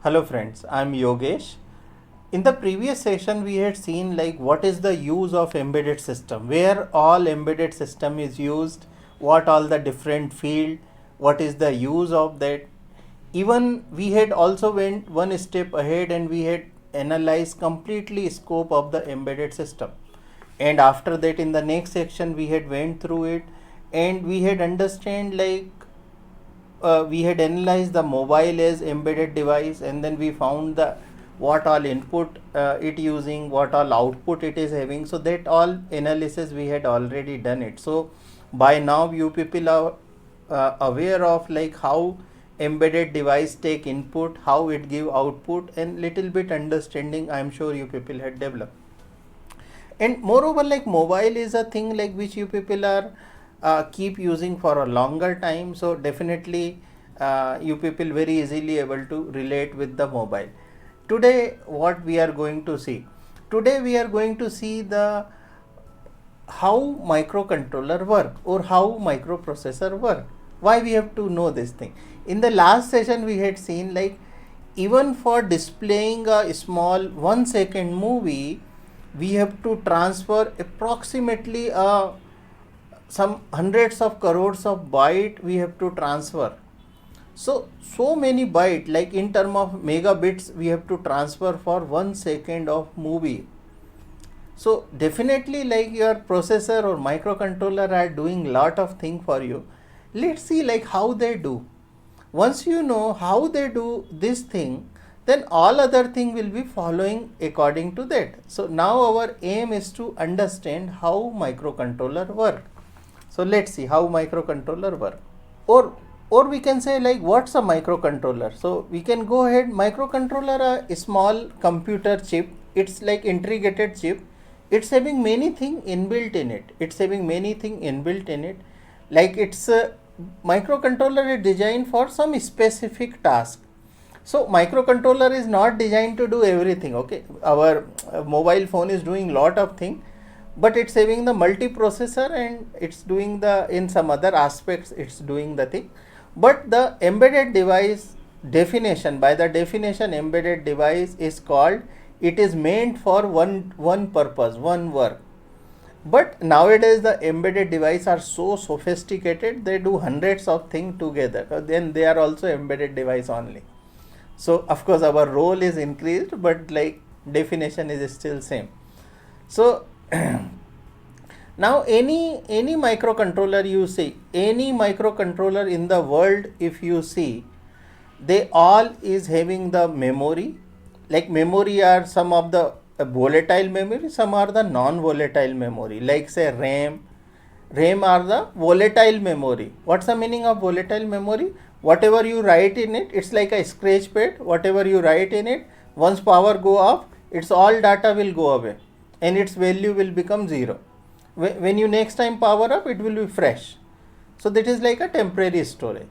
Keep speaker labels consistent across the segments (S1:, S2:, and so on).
S1: Hello friends, I'm Yogesh. In the previous session we had seen like what is the use of embedded system, where all embedded system is used, what all the different field, what is the use of that. Even we had also went one step ahead and we had analyzed completely scope of the embedded system. And after that in the next section we had went through it and we had understand like we had analyzed the mobile as embedded device, and then we found the what all input it using, what all output it is having. So that all analysis we had already done it. So by now you people are aware of like how embedded device take input, how it give output, and little bit understanding I'm sure you people had developed. And moreover, like mobile is a thing like which you people are keep using for a longer time. So definitely you people very easily able to relate with the mobile. Today what we are going to see, today we are going to see the how microcontroller work or how microprocessor work. Why we have to know this thing? In the last session we had seen like even for displaying a small 1 second movie, we have to transfer approximately some hundreds of crores of byte we have to transfer. So many byte, like in term of megabits we have to transfer for 1 second of movie. So definitely like your processor or microcontroller are doing lot of thing for you. Let's see like how they do. Once you know how they do this thing, then all other thing will be following according to that. So now our aim is to understand how microcontroller work. So let's see how microcontroller work. Or we can say like what's a microcontroller. So we can go ahead. Microcontroller a small computer chip. It's like integrated chip. It's having many thing inbuilt in it. It's having many thing inbuilt in it. Like it's a microcontroller is designed for some specific task. So microcontroller is not designed to do everything. Okay, our mobile phone is doing lot of thing, but it's having the multiprocessor and it's doing the in some other aspects it's doing the thing. But the embedded device definition, by the definition embedded device is called, it is meant for one purpose, one work. But nowadays the embedded device are so sophisticated, they do hundreds of things together, then they are also embedded device only. So of course our role is increased, but like definition is still same. So now any microcontroller you see, any microcontroller in the world if you see, they all is having the memory. Like memory are some of the volatile memory, some are the non-volatile memory, like say RAM are the volatile memory. What's the meaning of volatile memory? Whatever you write in it, it's like a scratch pad. Whatever you write in it, once power go off, its all data will go away and its value will become zero. When you next time power up, it will be fresh. So that is like a temporary storage.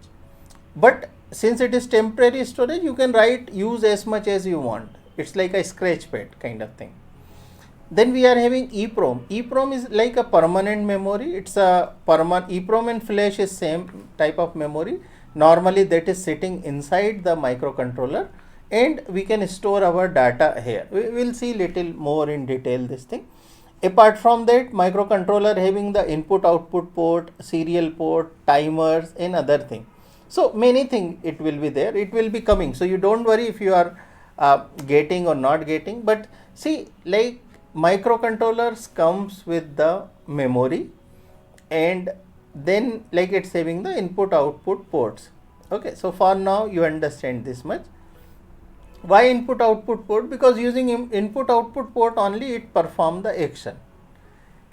S1: But since it is temporary storage, you can use as much as you want. It's like a scratch pad kind of thing. Then we are having EEPROM. EEPROM is like a permanent memory. It's a permanent. EEPROM and flash is same type of memory. Normally that is sitting inside the microcontroller, and we can store our data here. We will see little more in detail this thing. Apart from that, microcontroller having the input output port, serial port, timers, and other thing. So many things it will be there. It will be coming. So you don't worry if you are getting or not getting. But see, like microcontrollers comes with the memory, and then like it's having the input output ports. Okay, so for now you understand this much. Why input output port? Because using input output port only it perform the action,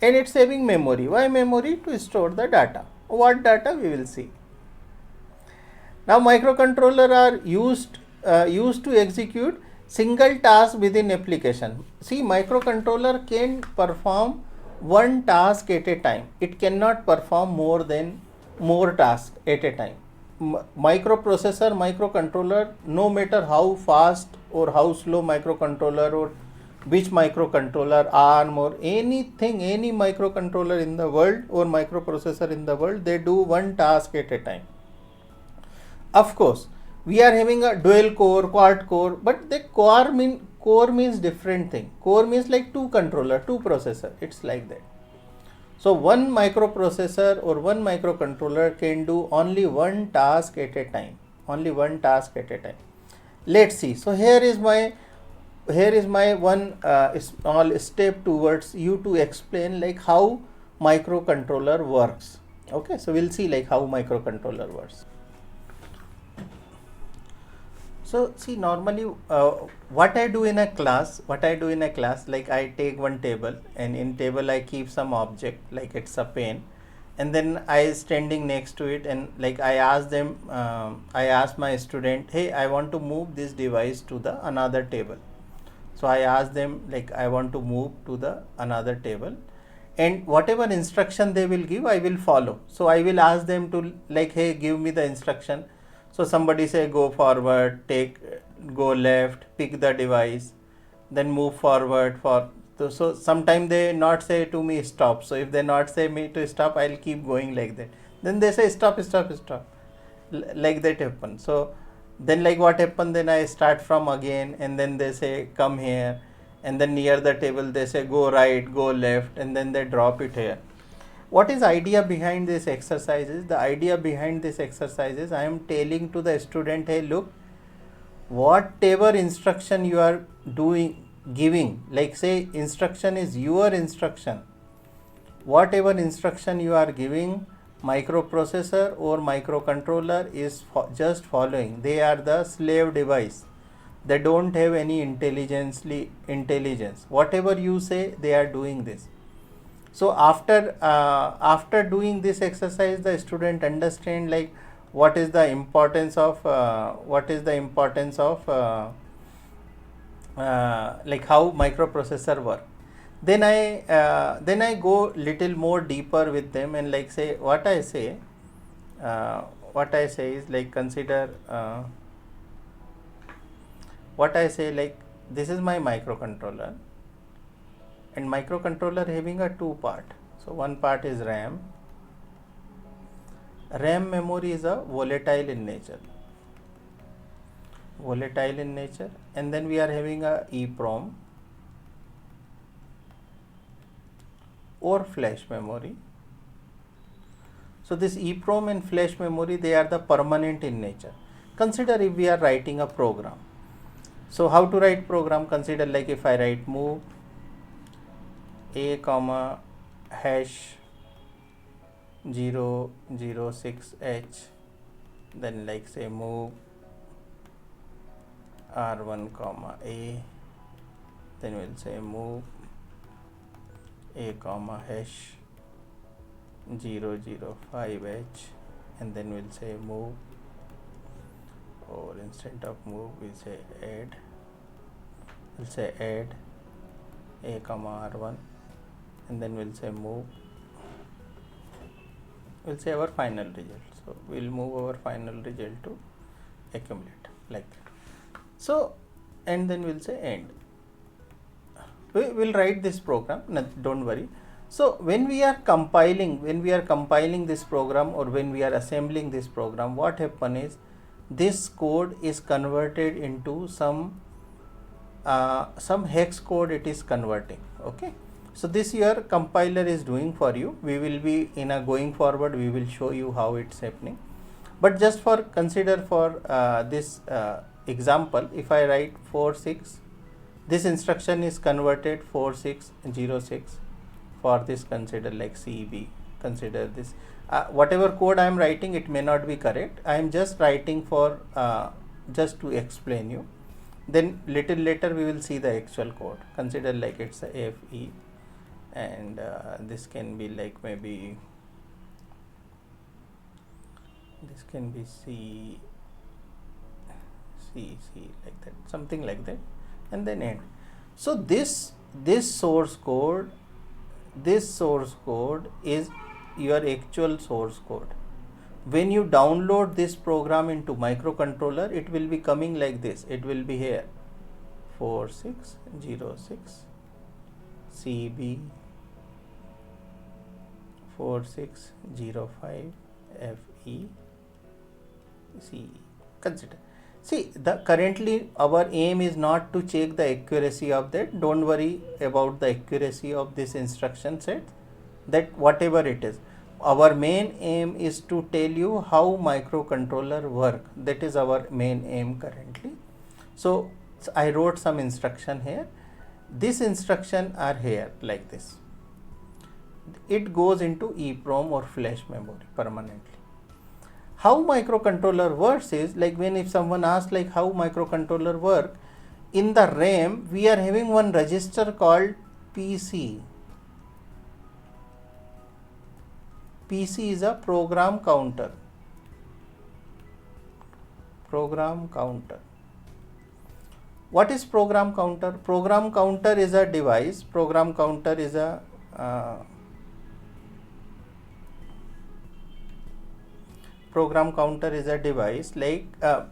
S1: and it's having memory. Why memory? To store the data. What data we will see. Now microcontroller are used to execute single task within application. See, microcontroller can perform one task at a time. It cannot perform more tasks at a time. Microprocessor, microcontroller, no matter how fast or how slow microcontroller or which microcontroller, ARM or anything, any microcontroller in the world or microprocessor in the world, they do one task at a time. Of course, We are having a dual core, quad core, but the core means different thing. Core means like two controller, two processor. It's like that. So one microprocessor or one microcontroller can do only one task at a time. Only one task at a time. Let's see. So here is my one small step towards you to explain like how microcontroller works. Okay, so we'll see like how microcontroller works. So see, normally what I do in a class, like I take one table, and in table I keep some object like it's a pen, and then I standing next to it, and like I ask them, I ask my student, hey, I want to move this device to the another table. So I ask them like I want to move to the another table, and whatever instruction they will give I will follow. So I will ask them to like, hey, give me the instruction. So somebody say go forward, go left, pick the device, then move forward for. So sometime they not say to me stop. So if they not say me to stop, I'll keep going like that. Then they say stop, stop, stop, like that happen. So then like what happen, then I start from again, and then they say come here, and then near the table they say go right, go left, and then they drop it here. What is idea behind this exercises? The idea behind this exercises, I am telling to the student, hey, look, whatever instruction you are giving, like say instruction is your instruction, whatever instruction you are giving, microprocessor or microcontroller is just following. They are the slave device. They don't have any intelligence. Whatever you say, they are doing this. So after doing this exercise, the student understand like what is the importance of like how microprocessor work. Then I go little more deeper with them, and like say what I say is like consider what I say like this is my microcontroller, and microcontroller having a two part. So one part is RAM. RAM memory is a volatile in nature, and then we are having a EEPROM or flash memory. So this EEPROM and flash memory, they are the permanent in nature. Consider if we are writing a program. So how to write program? Consider like if I write move a comma hash 006h, then like say move r1 comma a, then we'll say move a comma hash 005h, and then we'll say move, or instead of move we'll say add a comma r1, and then we'll say move, we'll say our final result. So we'll move our final result to accumulate like that. So and then we'll say end. We will write this program, don't worry. So when we are compiling this program, or when we are assembling this program, what happen is this code is converted into some hex code it is converting. Okay, so this your compiler is doing for you. We will be going forward, we will show you how it's happening, but just for consider for this example, if I write 46, this instruction is converted 4606 for this. Consider like CB, consider this whatever code I am writing, it may not be correct. I am just writing for just to explain you. Then little later we will see the actual code. Consider like it's a FE, and this can be like maybe this can be C like that, something like that, and then end. So this source code is your actual source code. When you download this program into microcontroller, it will be coming like this. It will be here 4606 CB 4605 FE CE. Consider. See, currently our aim is not to check the accuracy of that. Don't worry about the accuracy of this instruction set, that whatever it is. Our main aim is to tell you how microcontroller work. That is our main aim currently. So I wrote some instruction here. This instruction are here like this. It goes into EEPROM or flash memory permanently. How microcontroller works is like, when if someone asks like how microcontroller work, in the RAM we are having one register called PC. PC is a program counter. Program counter. What is program counter? Program counter is a device. Program counter is a program counter is a device, like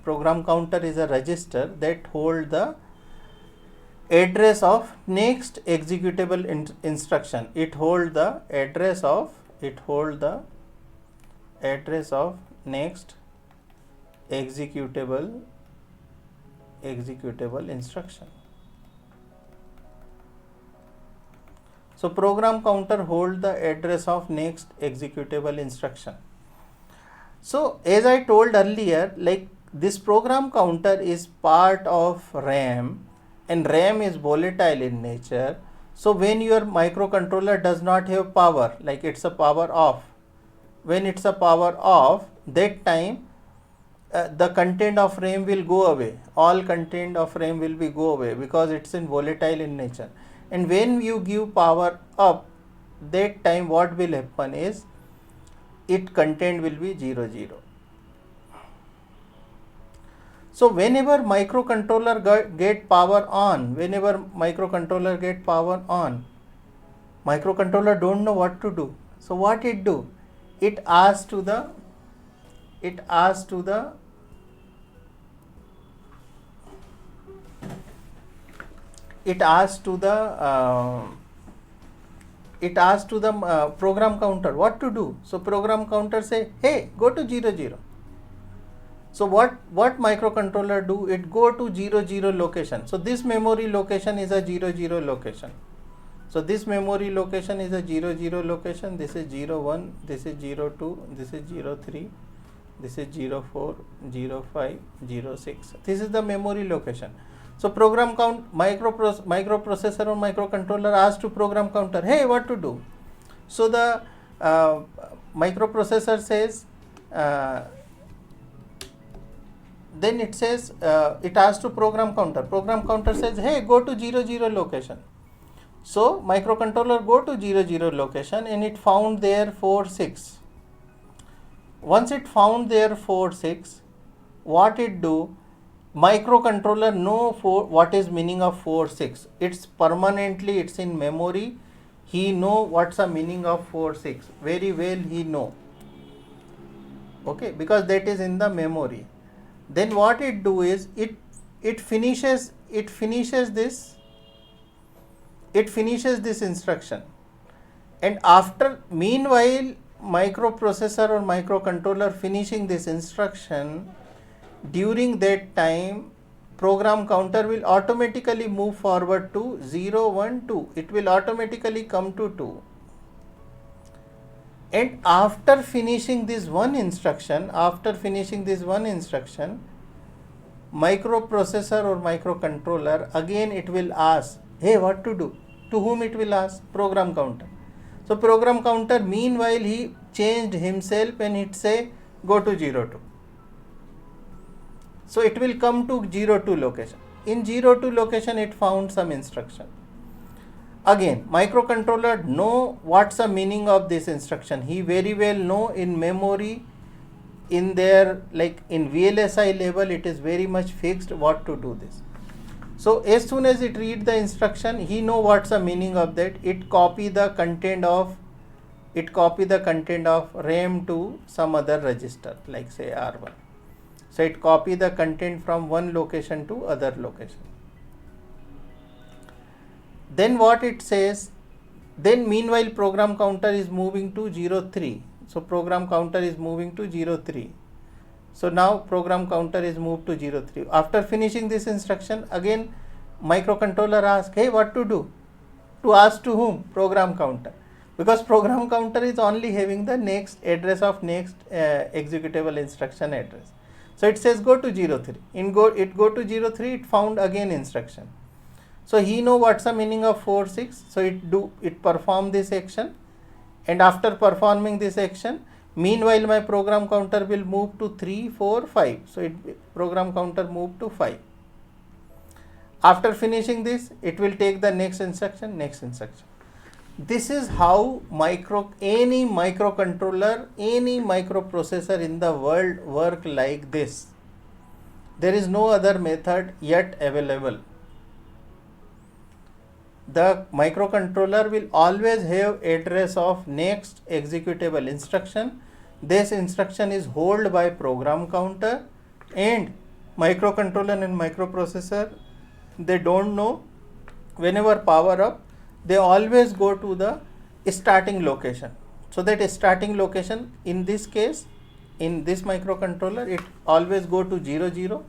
S1: program counter is a register that hold the address of next executable instruction. It hold the address of next executable instruction. So program counter hold the address of next executable instruction. So as I told earlier, like this program counter is part of RAM, and RAM is volatile in nature. So when your microcontroller does not have power, like it's a power off, when it's a power off, that time the content of RAM will go away. All content of RAM will be go away because it's in volatile in nature. And when you give power up, that time what will happen is it content will be 0 0. So whenever microcontroller get power on, microcontroller don't know what to do. So what it do? It asks to the program counter what to do. So program counter say, hey, go to 0 0. So what microcontroller do? It go to 0 0 location. So this memory location is a 0 0 location. So this memory location is a 0 0 location. This is 0 1, this is 0 2, this is 0 3, this is 0 4, 0 5, 0 6. This is the memory location. So program count microprocessor or microcontroller asks to program counter, hey, what to do? So the microprocessor says, then it says, it asks to program counter. Program counter says, hey, go to 0 0 location. So microcontroller go to 0 0 location, and it found there 4 6. Once it found there 4 6, what it do? Microcontroller know what is meaning of 4 6. It's permanently, it's in memory. He know what's the meaning of 4 6. Very well he know. Okay, because that is in the memory. Then what it do is it finishes this instruction, and after meanwhile microprocessor or microcontroller finishing this instruction, during that time program counter will automatically move forward to 0 1 2. It will automatically come to 2. And after finishing this one instruction, microprocessor or microcontroller again it will ask, hey, what to do? To whom it will ask? Program counter. So program counter meanwhile he changed himself, and it say go to 0 2. So it will come to 0 2 location. In 0 2 location it found some instruction. Again microcontroller know what's the meaning of this instruction. He very well know in memory, in their like in VLSI level it is very much fixed what to do this. So as soon as it read the instruction, he know what's the meaning of that. It copy the content of RAM to some other register, like say R1. So it copy the content from one location to other location. Then what it says, then meanwhile program counter is moving to 0 3. So program counter is moving to 0 3. So now program counter is moved to 03. After finishing this instruction, again microcontroller asks, hey, what to do? To ask to whom? Program counter. Because program counter is only having the next address of next executable instruction address. So it says go to 03. It go to 03, it found again instruction. So he know what's the meaning of 4, 6. So it perform this action, and after performing this action, meanwhile my program counter will move to 3, 4, 5. So program counter move to 5. After finishing this, it will take the next instruction. This is how any microcontroller, any microprocessor in the world work like this. There is no other method yet available. The microcontroller will always have address of next executable instruction. This instruction is held by program counter, and microcontroller and microprocessor, they don't know, whenever power up, they always go to the starting location. So that starting location, in this case, in this microcontroller, it always go to 0, 0,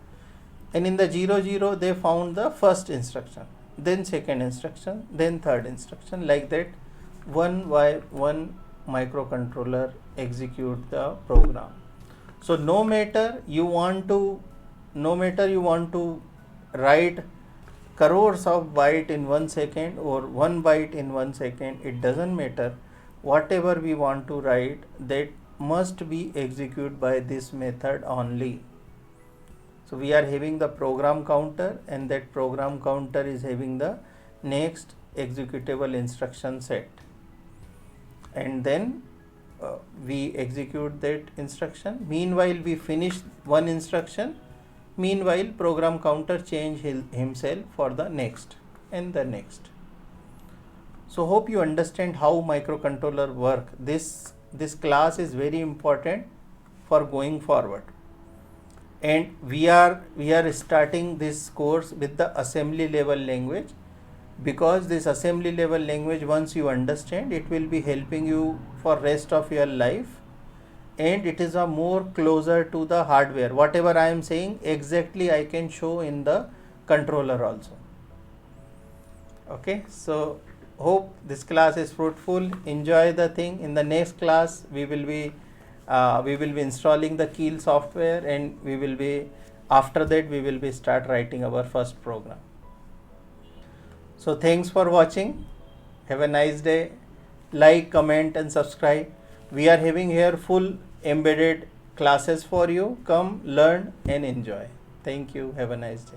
S1: and in the 0, 0 they found the first instruction, then second instruction, then third instruction. Like that, one by one microcontroller execute the program. So no matter you want to write crores of byte in 1 second or 1 byte in 1 second, it doesn't matter. Whatever we want to write, that must be executed by this method only. So we are having the program counter, and that program counter is having the next executable instruction set, and then we execute that instruction. Meanwhile, we finish one instruction. Meanwhile, program counter change himself for the next and the next. So hope you understand how microcontroller work. This class is very important for going forward. And we are starting this course with the assembly level language, because this assembly level language, once you understand, it will be helping you for rest of your life, and it is a more closer to the hardware. Whatever I am saying, exactly I can show in the controller also. Okay, so hope this class is fruitful. Enjoy the thing. In the next class, we will be installing the Keel software, and after that we will be start writing our first program. So thanks for watching. Have a nice day. Like, comment and subscribe. We are having here full embedded classes for you. Come, learn and enjoy. Thank you. Have a nice day.